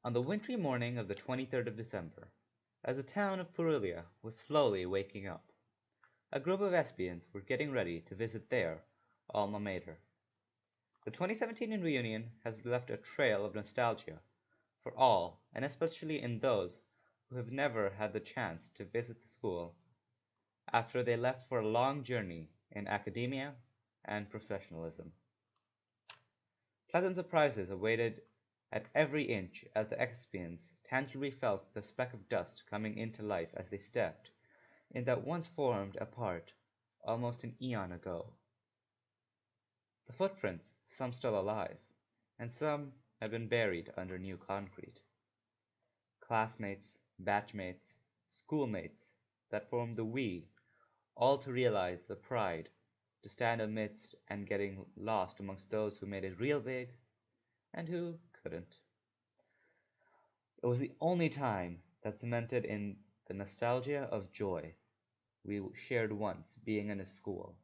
On the wintry morning of the 23rd of December, as the town of Purulia was slowly waking up, a group of ESSPEANS were getting ready to visit their alma mater. The 2017 reunion has left a trail of nostalgia for all, and especially in those who have never had the chance to visit the school after they left for a long journey in academia and professionalism. Pleasant surprises awaited at every inch as the ESSPEANS tangibly felt the speck of dust coming into life as they stepped in that once formed a part almost an eon ago. The footprints, some still alive, and some have been buried under new concrete. Classmates, batchmates, schoolmates that formed the we, all to realize the pride, to stand amidst and getting lost amongst those who made it real big and who couldn't. It was the only time that cemented in the nostalgia of joy we shared once being in a school,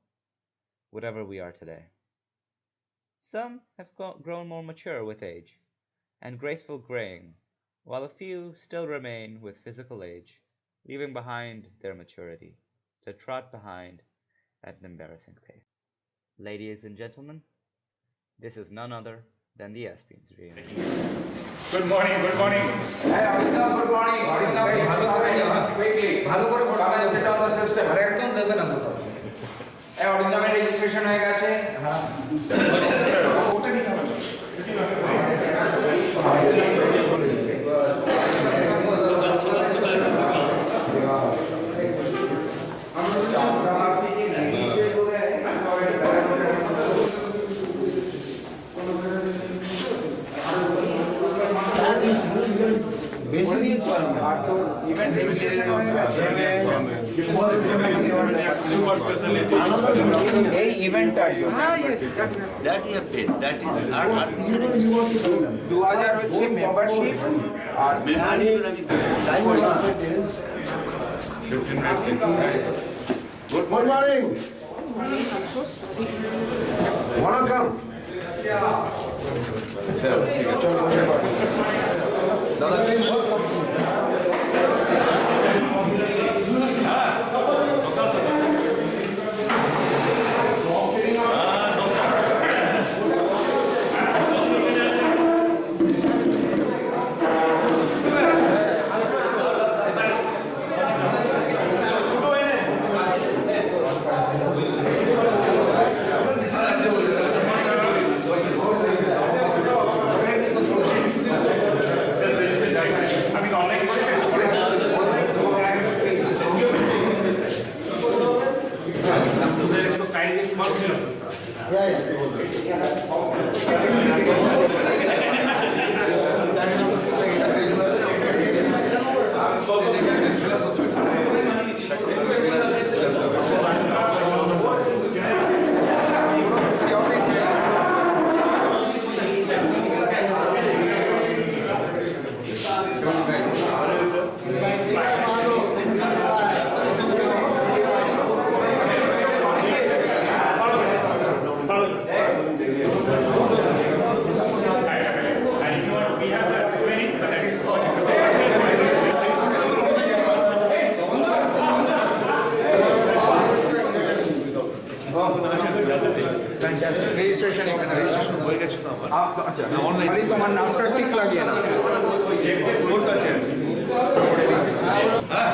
whatever we are today. Some have grown more mature with age and graceful graying, while a few still remain with physical age, leaving behind their maturity to trot behind at an embarrassing pace. Ladies and gentlemen, this is none other than the ESSPEANS reunion. Good morning, good morning. Hey, Arindam, good morning. Arindam, quickly. Come and sit on the system. Hey, Arindam, registration হয়ে গেছে? এই ইভেন্টটার জন্য that we have paid, that is our 2000 হচ্ছে membership আর Good morning. Welcome. Registration এখানে registration হয়ে গেছে তো আমার আচ্ছা অনলাইন খালি তোমার নামটা ঠিক লাগিয়ে না কোড কাছে আছে হ্যাঁ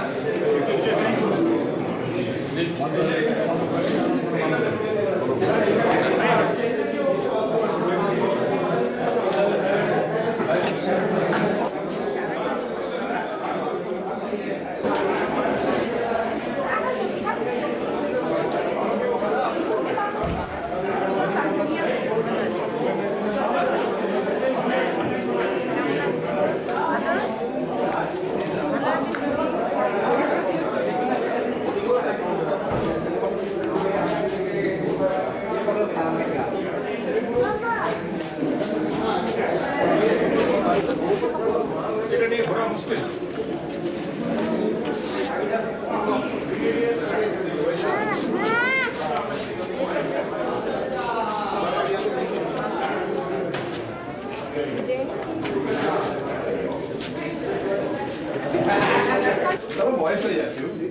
বয়স হয়ে যাচ্ছে বুঝলি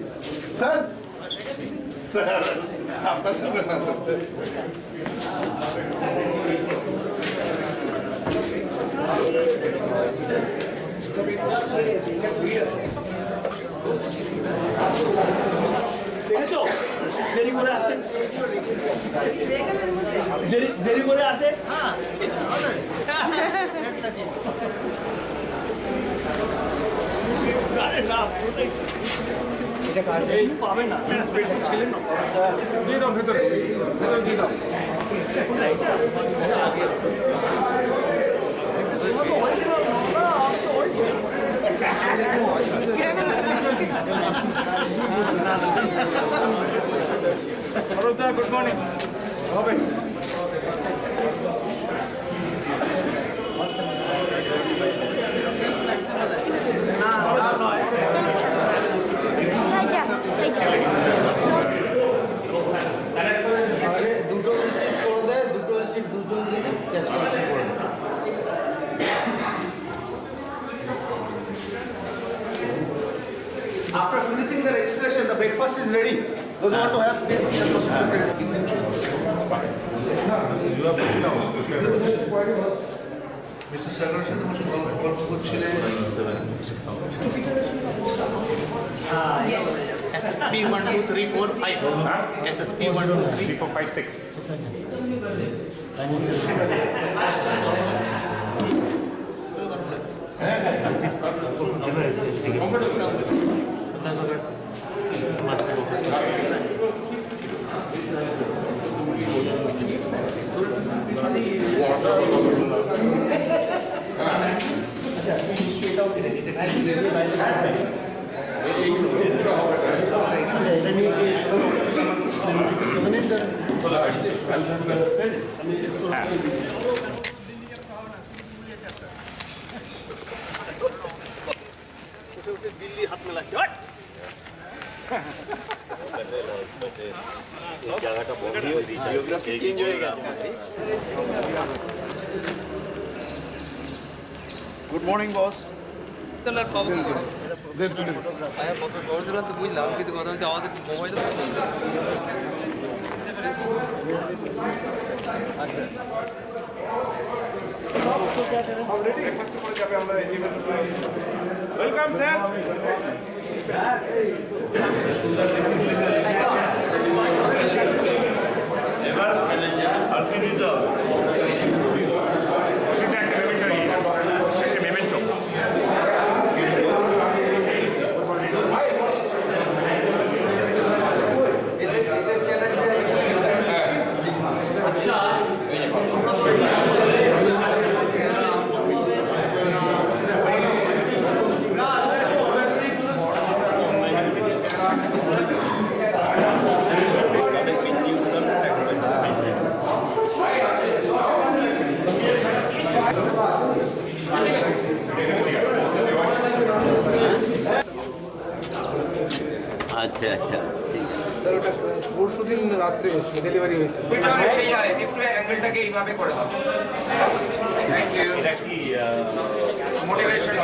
স্যার আপনার সাথে না স্যার দেখেছো দেরি করে আসে দেরি করে আসে পাবে না ছেলে না দিয়ে দাও ভেতরে দিয়ে দাও গুড মর্নিং হবে দুটো রিসিভ করে দেয় দুটো রিসিভ দুজন দিলে ক্যাশ করে দেয় After finishing the registration, the breakfast is ready. Those who want to have, please. Mister স্যারের সাথে বসে গল্প করছিলেন SSP 1 2 3 4 5 SSP 1 2 3 4 5 6 दिल्ली हाथ में लगे जियोग्राफी चेंज होएगा गुड मॉर्निंग बॉस বুঝলাম কিন্তু কথা হচ্ছে আমাদের মোবাইল ওয়েলকাম স্যার এবার আলফি দিতে হবে সেটা একটা মেমেন্টো আচ্ছা আচ্ছা স্যার ওটা পরশু দিন রাত্রে ডেলিভারি হয়েছে একটু অ্যাঙ্গেলটাকে এইভাবে করে দাও থ্যাংক ইউ এটা কি মোটিভেশন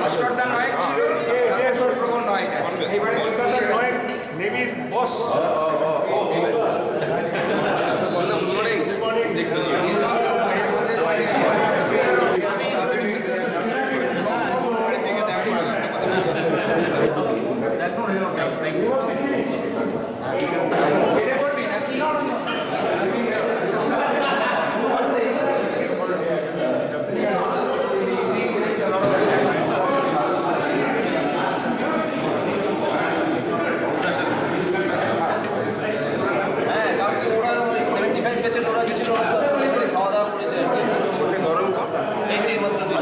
অস্করদা নায়ক ছিল, প্রবণ নায়ক এবারে নেভির বস এটা করবি নাকি? হ্যাঁ কালকে ওরা ওই 75 ব্যাচের ওরা গেছিল, ওরা তো এখানে খাওয়া দাওয়া করেছে আর কি। গরম এই মাত্র দিন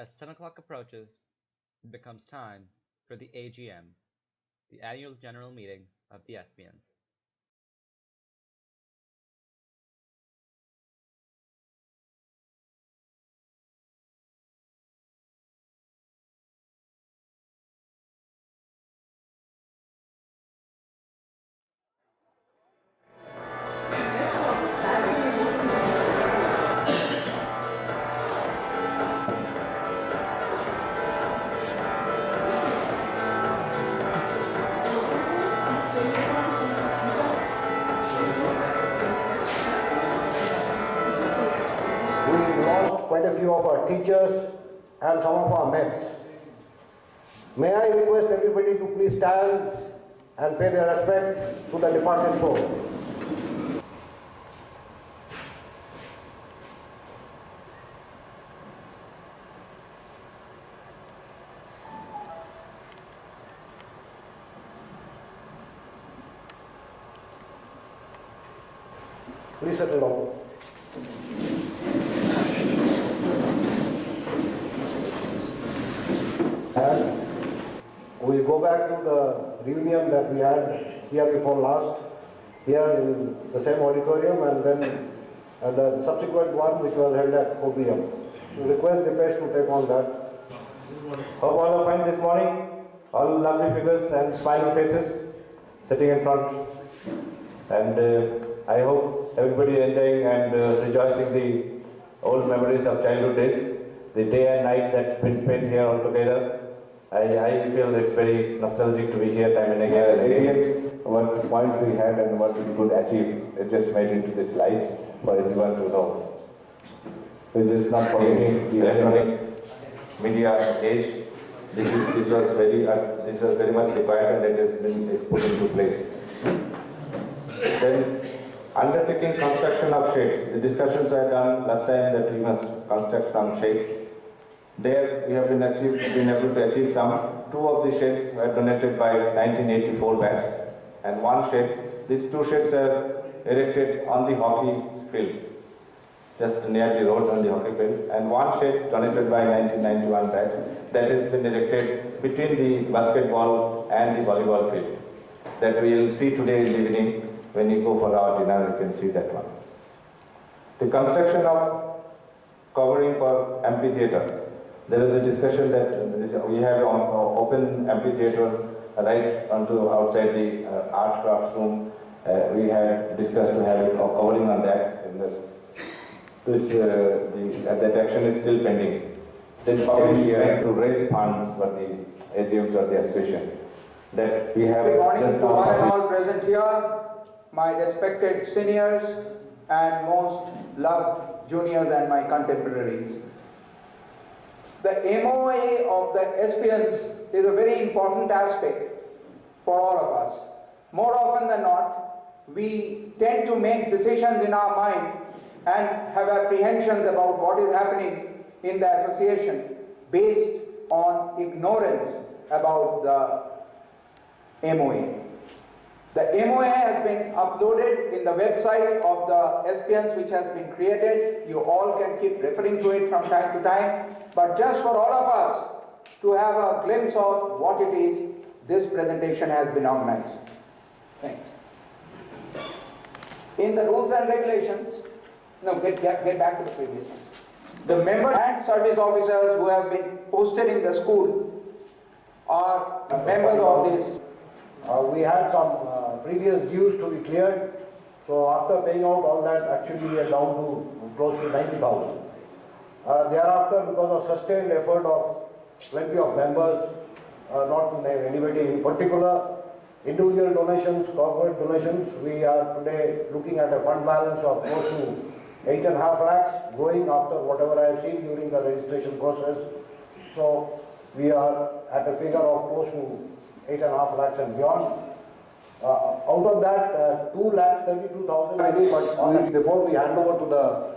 As 10 o'clock approaches, it becomes time for the AGM, the annual general meeting of the ESSPEANS. We lost quite a few of our teachers and some of our men. May I request everybody to please stand and pay their respect to the departed souls. Please settle down. And we go back to the reunion that we had here before last, here in the same auditorium, and then the subsequent one which was held at 4 p.m. We request the best to take on that. Hope all are fine this morning. All lovely figures and smiling faces sitting in front. And I hope everybody enjoying and rejoicing the old memories of childhood days, the day and night that's been spent here all together. I feel it's very nostalgic to be here time and again. What points we had and what we could achieve, it just made into this light for everyone to know. We're just not forgetting the electronic media age. This was very much required, and it has been put into place. Then, undertaking construction of shades. The discussions were done last time that we must construct some shades. There we have been able to achieve some. Two of the sheds were donated by 1984 batch, and one shed. These two sheds are erected on the hockey field, just near the road on the hockey field, and one shed donated by 1991 batch that has been erected between the basketball and the volleyball field. That we will see today in the evening when you go for our dinner. You can see that one. The construction of covering for amphitheatre. There is a discussion that we have on open amphitheatre right onto outside the art crafts room. We had discussed to have a covering on that. That action is still pending. This public hearing to raise funds for the AGMs of the association. That we have Good morning just to one and now. all present here, my respected seniors and most loved juniors and my contemporaries. The MOA of the ESSPEANS is a very important aspect for all of us. More often than not, we tend to make decisions in our mind and have apprehensions about what is happening in the association based on ignorance about the MOA. The MOA has been uploaded in the website of the ESSPEANS, which has been created. You all can keep referring to it from time to time. But just for all of us to have a glimpse of what it is, this presentation has been organized. Thanks. In the rules and regulations, get back to the previous one. The members and service officers who have been posted in the school are members of this. We had some previous dues to be cleared, so after paying out all that, actually we are down to close to 90,000. Thereafter, because of sustained effort of plenty of members, not to name anybody in particular, individual donations, corporate donations, we are today looking at a fund balance of close to 8.5 lakhs, growing after whatever I have seen during the registration process. So we are at a figure of close to 8.5 lakhs and beyond. Out of that, 2,32,000, but before we hand over to the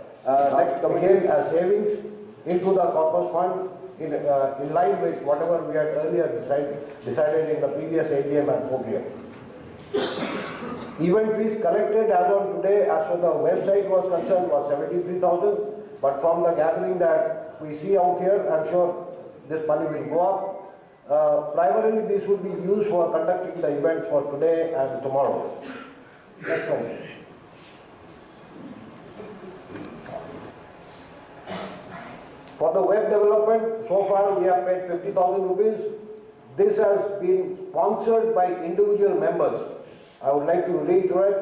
next committee as savings into the corpus fund in line with whatever we had earlier decided in the previous AGM and 4 p.m. Event fees collected as on today, as for the website was concerned, was 73,000. But from the gathering that we see out here, I'm sure this money will go up. Primarily, this would be used for conducting the events for today and tomorrow. Next one. For the web development, so far we have paid 50,000 rupees. This has been sponsored by individual members. I would like to reiterate,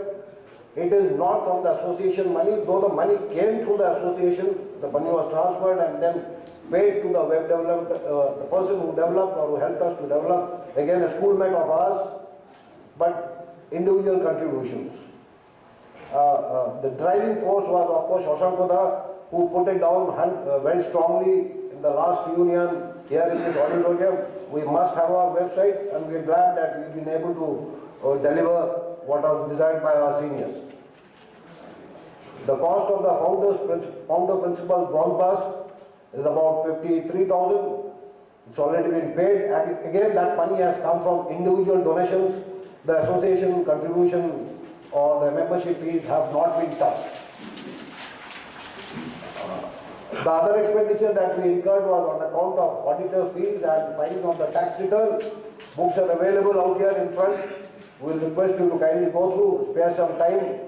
it is not from the association money, though the money came through the association, the money was transferred and then paid to the web developer, the person who developed or who helped us to develop, again a schoolmate of ours, but individual contributions. The driving force was of course Oshankoda, who put it down very strongly in the last union here in this auditorium. We must have our website and we are glad that we've been able to deliver what was desired by our seniors. The cost of the founder principal bronze pass is about 53,000. It's already been paid. Again, that money has come from individual donations. The association contribution or the membership fees have not been touched. The other expenditure that we incurred was on account of auditor fees and filing of the tax return. Books are available out here in front. We will request you to kindly go through, spare some time,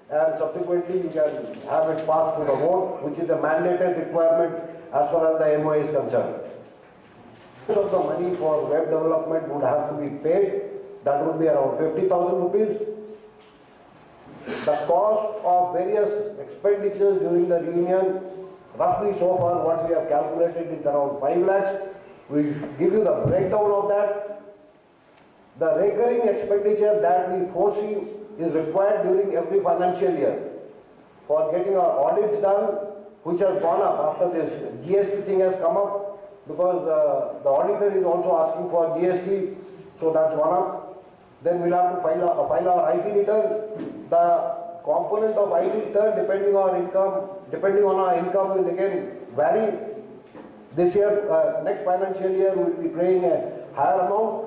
and subsequently you can have it passed to the vote, which is a mandated requirement as far as the MOA is concerned. Most of the money for web development would have to be paid. That would be around 50,000 rupees. The cost of various expenditures during the reunion, roughly so far what we have calculated is around 5 lakhs. We give you the breakdown of that. The recurring expenditure that we foresee is required during every financial year for getting our audits done, which has gone up after this GST thing has come up, because the auditor is also asking for GST, so that's gone up. Then we'll have to file our IT return. The component of IT return depending on our income will again vary. This year, next financial year, we will be paying a higher amount.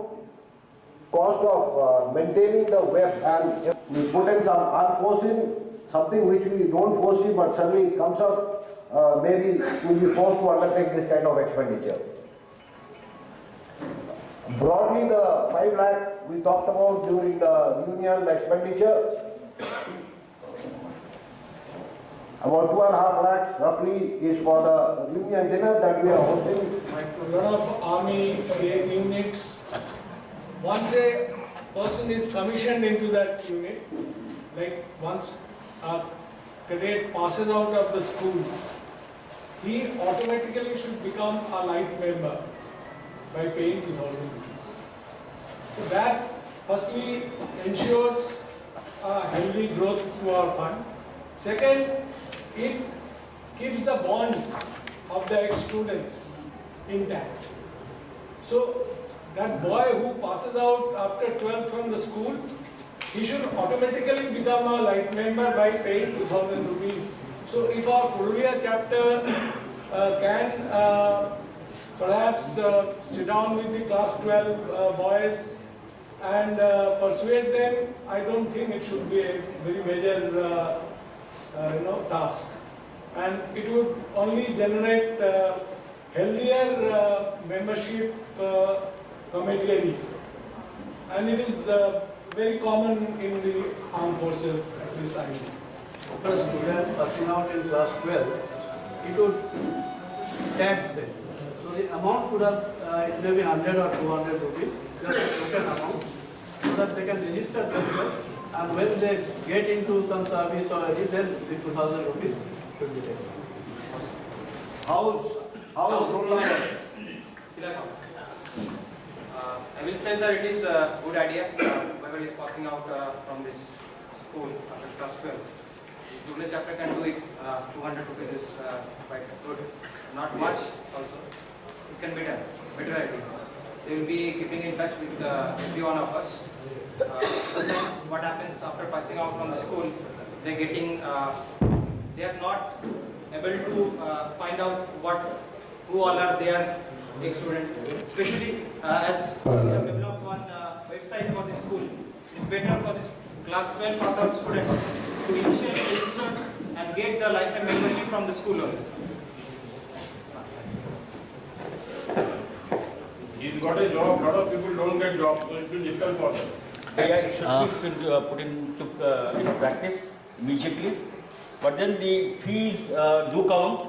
Cost of maintaining the web, and we put in some unforeseen, something which we don't foresee but suddenly comes up, maybe we'll be forced to undertake this kind of expenditure. Broadly, the 5 lakh we talked about during the union, the expenditure, about 2.5 lakhs roughly is for the union dinner that we are hosting. A lot of army units. Once a person is commissioned into that unit, like once a cadet passes out of the school, he automatically should become a life member by paying 2,000 rupees. So that firstly ensures a healthy growth to our fund. Second, it keeps the bond of the ex-student intact. So that boy who passes out after 12th from the school, he should automatically become a life member by paying 2,000 rupees. So if our Purulia chapter can perhaps sit down with the class 12 boys and persuade them, I don't think it should be a very major task. And it would only generate healthier membership committee. And it is very common in the armed forces, this idea. For a student passing out in class 12, it would tax them. So the amount could have, it may be 100 or 200 rupees, just a token amount, so that they can register themselves, and when they get into some service or anything, then the 2,000 rupees should be taken. House roll number. I will say that it is a good idea. Whoever is passing out from this school after class 12, the Purulia chapter can do it. 200 rupees is quite good. Not much also. It can be done. Better idea. They will be keeping in touch with every one of us. Sometimes what happens after passing out from the school, they are not able to find out who all are their ex-students. Especially as we have developed one website for the school, it's better for this class 12 pass out students to initially register and get the lifetime membership from the school only. He's got a job, lot of people don't get jobs, so it will be difficult for them. Yeah, it should be put into practice immediately. But then the fees do count,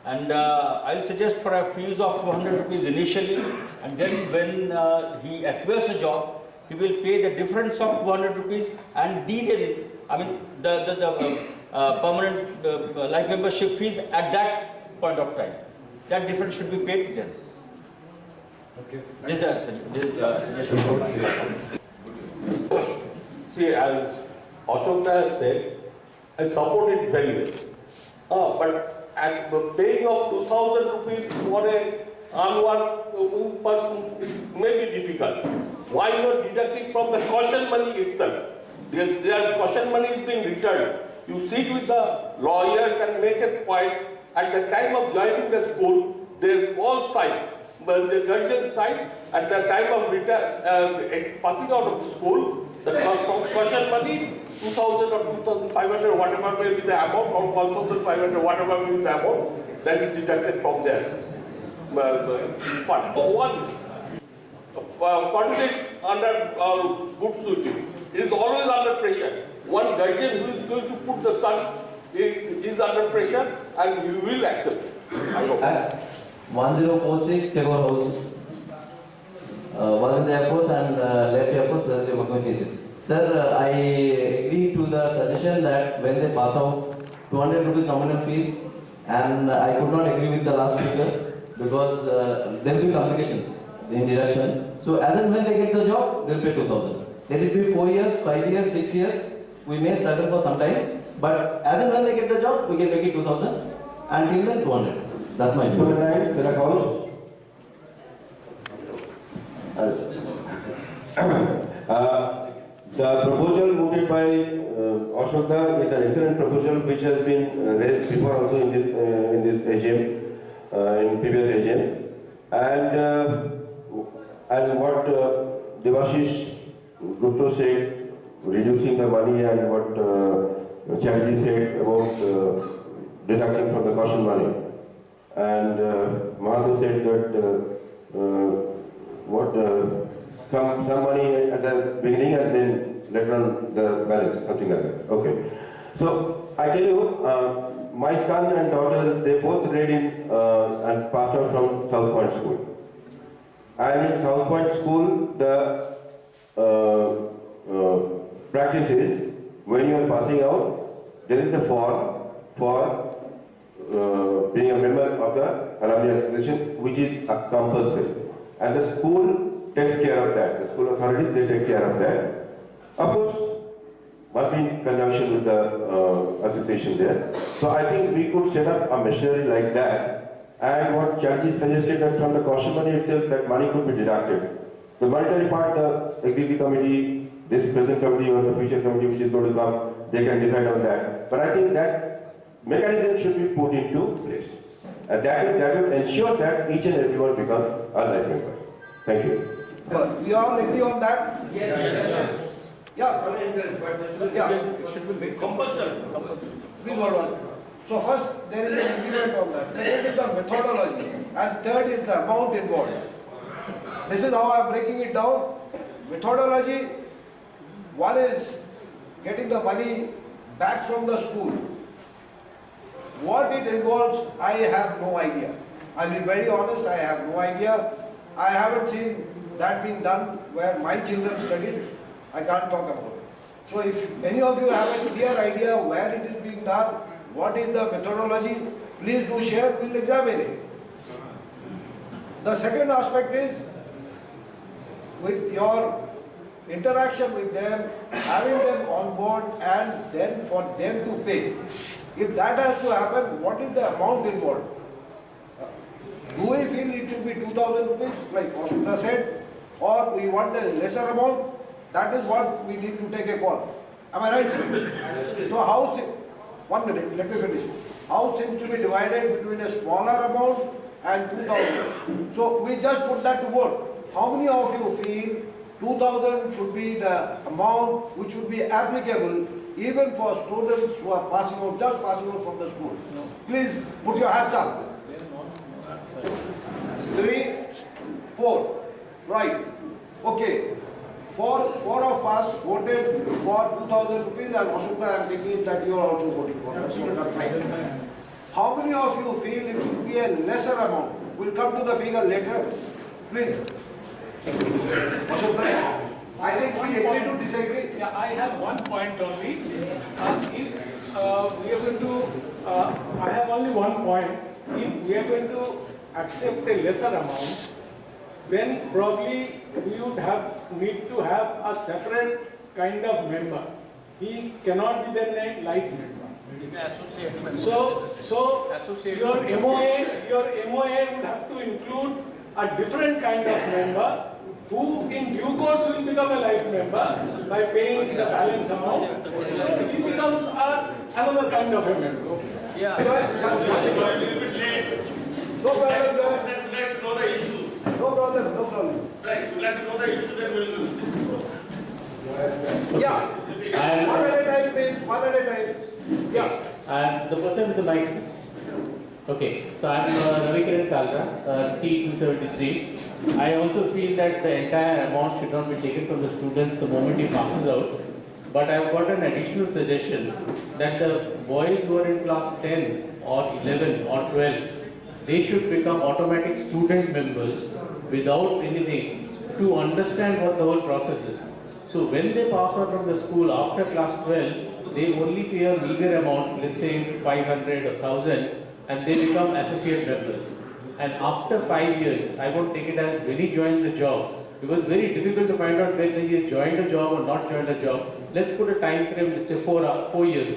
and I will suggest for a fees of 200 rupees initially, and then when he acquires a job, he will pay the difference of 200 rupees and the permanent life membership fees at that point of time. That difference should be paid then. Okay. This is a suggestion from my side. See, as Ashok has said, I support it very well. But at the paying of 2,000 rupees for a unworked person may be difficult. Why not deduct it from the caution money itself? Their caution money is being returned. You sit with the lawyers and make a point. At the time of joining the school, they all sign. But the guardian sign at the time of passing out of the school, the caution money, 2,000 or 2,500, whatever may be the amount, or 1,500, whatever may be the amount, then is deducted from their fund. One fund is under good sweeping. It is always under pressure. One guardian who is going to put the son is under pressure, and he will accept it. I hope. 1046 Tagore House. Was in the Air Force and left Air Force, presently working with thesis. Sir, I agree to the suggestion that when they pass out 200 rupees nominal fees, and I could not agree with the last speaker because there will be complications in deduction. So as and when they get the job, they will pay 2,000. Let it be 4 years, 5 years, 6 years. We may struggle for some time, but as and when they get the job, we can make it 2,000. Until then, 200. That's my view. The proposal voted by Ashok is an excellent proposal which has been raised before also in this AGM, in previous AGM. And what Devashish Gupta said, reducing the money, and what Chatterjee said about deducting from the caution money. And Mahathir said that some money at the beginning and then later on the balance, something like that. Okay. So I tell you, my son and daughter, they both read in and passed out from South Point School. And in South Point School, the practice is when you are passing out, there is a form for being a member of the alumni association, which is compulsory. And the school takes care of that. The school authorities, they take care of that. Of course, must be in conjunction with the association there. So I think we could set up a machinery like that. And what Chaji suggested that from the caution money itself, that money could be deducted. The monetary part, the executive committee, this present committee or the future committee which is going to come, they can decide on that. But I think that mechanism should be put into place. And that will ensure that each and everyone becomes a life member. Thank you. We all agree on that? Yes. Yeah. It should be made compulsory. Please hold on. So first, there is an agreement on that. Second is the methodology. And third is the amount involved. This is how I am breaking it down. Methodology, one is getting the money back from the school. What it involves, I have no idea. I'll be very honest, I have no idea. I haven't seen that being done where my children studied. I can't talk about it. So if any of you have a clear idea where it is being done, what is the methodology, please do share, we'll examine it. The second aspect is, with your interaction with them, having them on board and then for them to pay. If that has to happen, what is the amount involved? Do we feel it should be 2,000 rupees, like Ashwita said, or we want a lesser amount? That is what we need to take a call. Am I right, sir? So how, 1 minute, let me finish. House seems to be divided between a smaller amount and 2,000. So we just put that to vote. How many of you feel 2,000 should be the amount which would be applicable even for students who are passing out, just passing out from the school? No. Please put your hands up. 3, 4. Right. Okay. Four of us voted for 2,000 rupees, and Ashwita, I am taking it that you are also voting for that. So that's right. How many of you feel it should be a lesser amount? We'll come to the figure later. Please. Ashwita, I think we agree to disagree. Yeah, I have one point only. If we are going to, I have only one point. If we are going to accept a lesser amount, then probably we would need to have a separate kind of member. He cannot be then a light member. So your MOA would have to include a different kind of member who in due course will become a life member by paying the balance amount. So he becomes another kind of a member. Yeah. No problem. Let's know the issue. No problem, no problem. Right, let know the issue, then we'll Yeah. One at a time, please. One at a time. Yeah. And the person with the mic, please. Okay, so I'm Ravi Kiran Kalra, T273. I also feel that the entire amount should not be taken from the student the moment he passes out. But I've got an additional suggestion that the boys who are in class 10 or 11 or 12, they should become automatic student members without anything to understand what the whole process is. So when they pass out from the school after class 12, they only pay a meager amount, let's say 500 or 1,000, and they become associate members. And after 5 years, I won't take it as when he joined the job, because it's very difficult to find out whether he has joined a job or not joined a job. Let's put a time frame, let's say 4 years.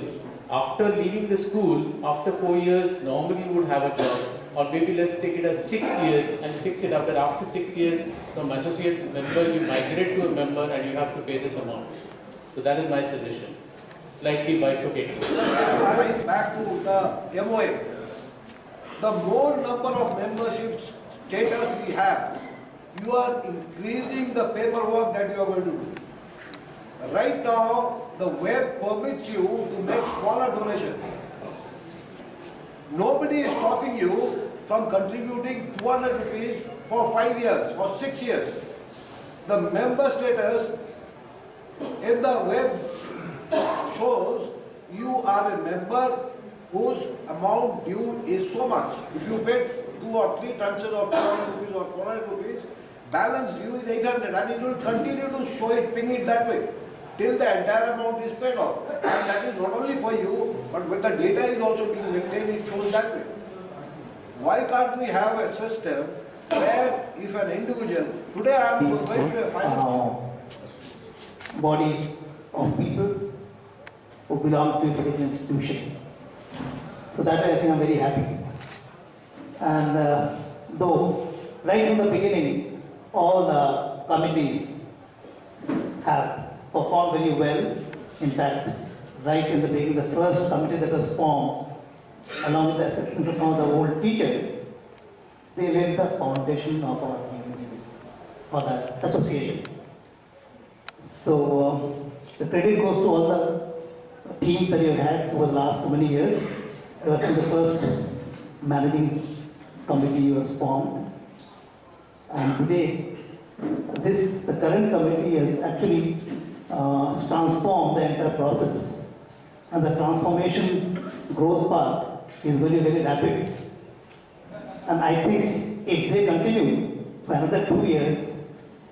After leaving the school, after 4 years, normally you would have a job. Or maybe let's take it as 6 years and fix it up that after 6 years, from associate member, you migrate to a member and you have to pay this amount. So that is my suggestion. Slightly bifurcated. Back to the MOA. The more number of memberships status we have, you are increasing the paperwork that you are going to do. Right now, the web permits you to make smaller donations. Nobody is stopping you from contributing 200 rupees for 5 years, for 6 years. The member status in the web shows you are a member whose amount due is so much. If you paid 2 or 3 tranches of 200 rupees or 400 rupees, balance due is 800, and it will continue to show it, ping it that way, till the entire amount is paid off. And that is not only for you, but but when the data is also being maintained, it shows that way. Why can't we have a system where if an individual, today I am going to a final body of people who belong to an institution. So that way I think I'm very happy. And though right from the beginning, all the committees have performed very well. In fact, right in the beginning, the first committee that was formed, along with the assistance of some of the old teachers, they laid the foundation of our community, for the association. So the credit goes to all the teams that you have had over the last so many years. Ever since the first managing committee was formed. And today, the current committee has actually transformed the entire process. And the transformation growth path is very, very rapid. And I think if they continue for another 2 years,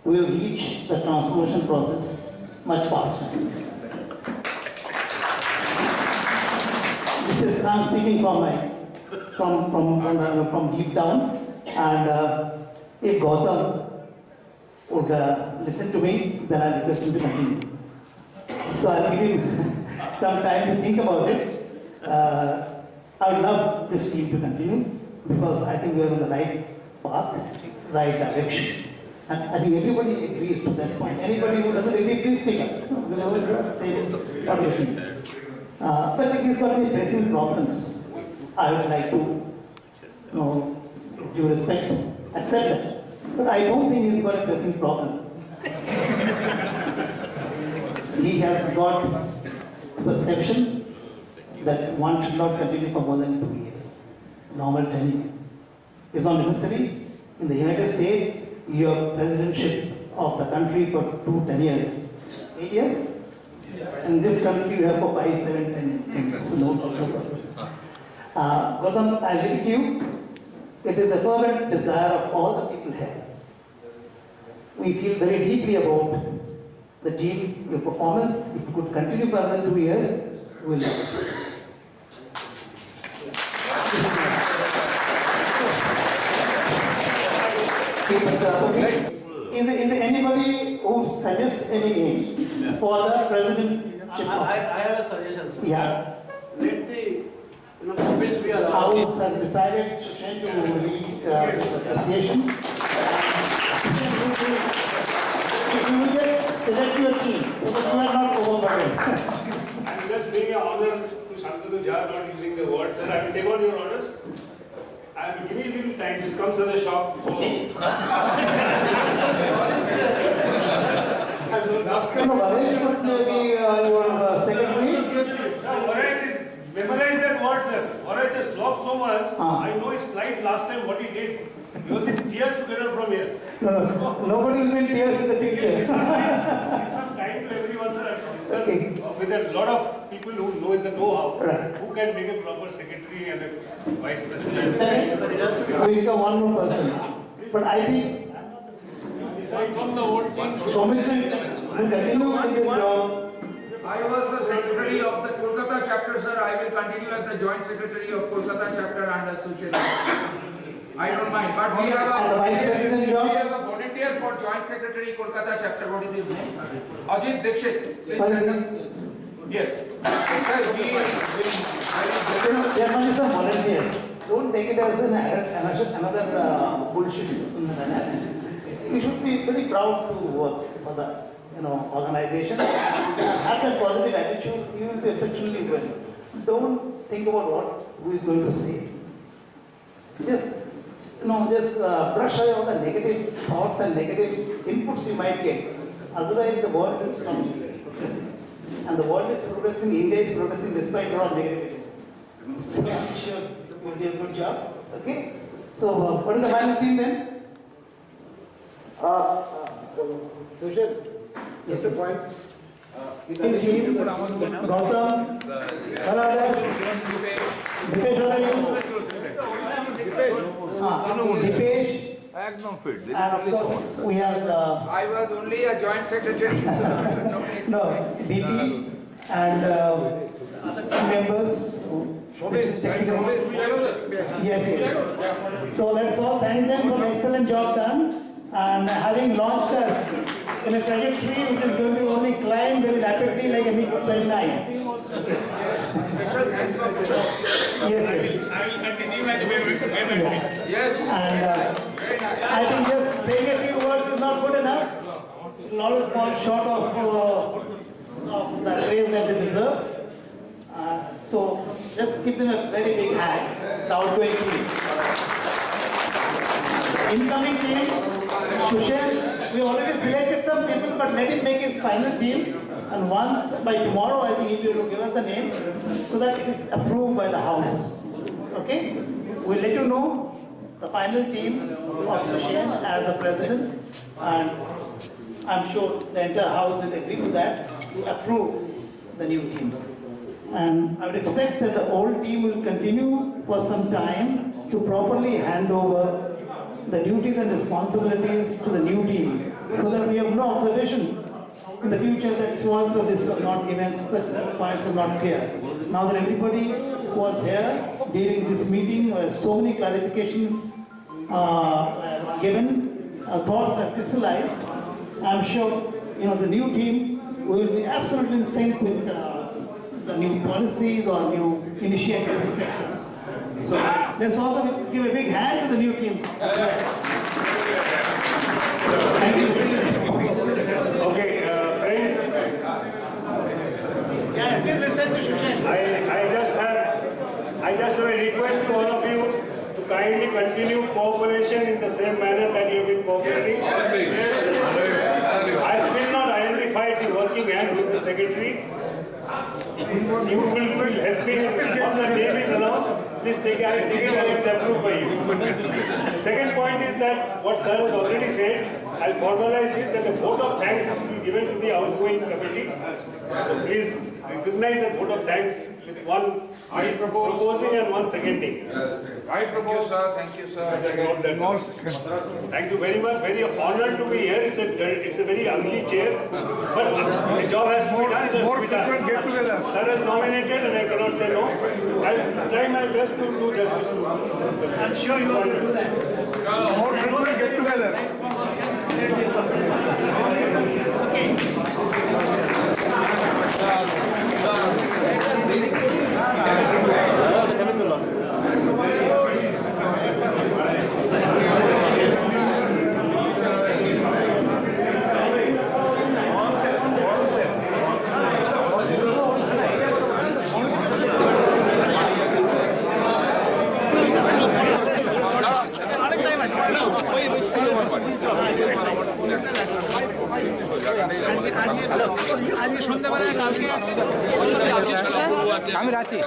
we will reach the transformation process much faster. I'm speaking from deep down, and if Gautam would listen to me, then I'll request him to continue. So I'll give him some time to think about it. I would love this team to continue because I think we are on the right path, right direction. And I think everybody agrees to that point. Anybody who doesn't agree, please speak up. We'll say okay. But if he's got any pressing problems, I would like to, with due respect, accept that. But I don't think he's got a pressing problem. He has got perception that one should not continue for more than 2 years. Normal tenure is not necessary. In the United States, your presidentship of the country for 2 tenures, 8 years? In this country, you have for 5, 7, 10 years. So no problem. Gautam, I'll give it to you. It is the fervent desire of all the people here. We feel very deeply about the team, your performance. If you could continue for another 2 years, we will love it. Is there anybody who suggests any name for the president? I have a suggestion, sir. Yeah. Let the office be allowed. House has decided to lead this association. If you will just select your team, because you are not overburdened. I'm just doing an honor to Shantanu Jha, not using the word, sir. I will take on your orders. I will give you a little time. This comes as a shock. So. Memorize that word, sir. Varaj just flopped so much. I know his plight last time, what he did. He was in tears together from here. Nobody will be in tears in the future. Give some time to everyone, sir, to discuss with a lot of people who know in the know-how, who can make a proper secretary and a vice president. We become one more person. But I think from the old team. Soumya will continue with this job. I was the secretary of the Kolkata chapter, sir. I will continue as the joint secretary of Kolkata chapter under Sucheta. I don't mind, but we have a volunteer for joint secretary Kolkata chapter. What is his name? Ajit Dixit. Please stand up. Yes. Sir, Chairman is a volunteer. Don't take it as another bullshit. You should be very proud to work for the organization. Have that positive attitude, you will be exceptionally well. Don't think about who is going to say. Just brush away all the negative thoughts and negative inputs you might get. Otherwise, the world will stop progressing. And the world is progressing, India is progressing despite all negativities. So I'm sure you will do a good job. Okay? So, what is the final team then? Sushil, just a point. Gautam, Dipesh, and of course we have I was only a joint secretary. no, DP and other members Yes. So let's all thank them for the excellent job done and having launched us in a trajectory which is going to only climb very rapidly like a MiG-29. Special thanks for Yes. I will continue and wait. Yes. And I think just saying a few words is not good enough. It will always fall short of the praise that they deserve. So just give them a very big hand, the outgoing team. Incoming team, Shushan, we already selected some people, but let him make his final team. And once, by tomorrow, I think he will give us the name so that it is approved by the House. Okay? We'll let you know the final team of Shushan as the president. And I'm sure the entire House will agree to that to approve the new team. And I would expect that the old team will continue for some time to properly hand over the duties and responsibilities to the new team so that we have no observations in the future that so-and-so list was not given, such points are not clear. Now that everybody was here during this meeting, so many clarifications given, thoughts are crystallized, I'm sure the new team will be absolutely in sync with the new policies or new initiatives, etc. So let's also give a big hand to the new team. Thank you. Okay, friends. Yeah, please listen to Shushan. I just have a request to all of you to kindly continue cooperation in the same manner that you have been cooperating. I still not identified the working hand with the secretary. You will help me on the name is announced. Please take it as it's approved by you. The second point is that what sir has already said, I'll formalize this, that the vote of thanks is to be given to the outgoing committee. So please recognize that vote of thanks with one proposing and one seconding. I propose, sir. Thank you, sir. Thank you very much. Very honored to be here. It's a very ugly chair, but the job has to be done. It has to be done. Get-togethers. Sir has nominated, and I cannot say no. I'll try my best to do justice to him. I'm sure you will do that. More frequent get-togethers. আমি রাঁচি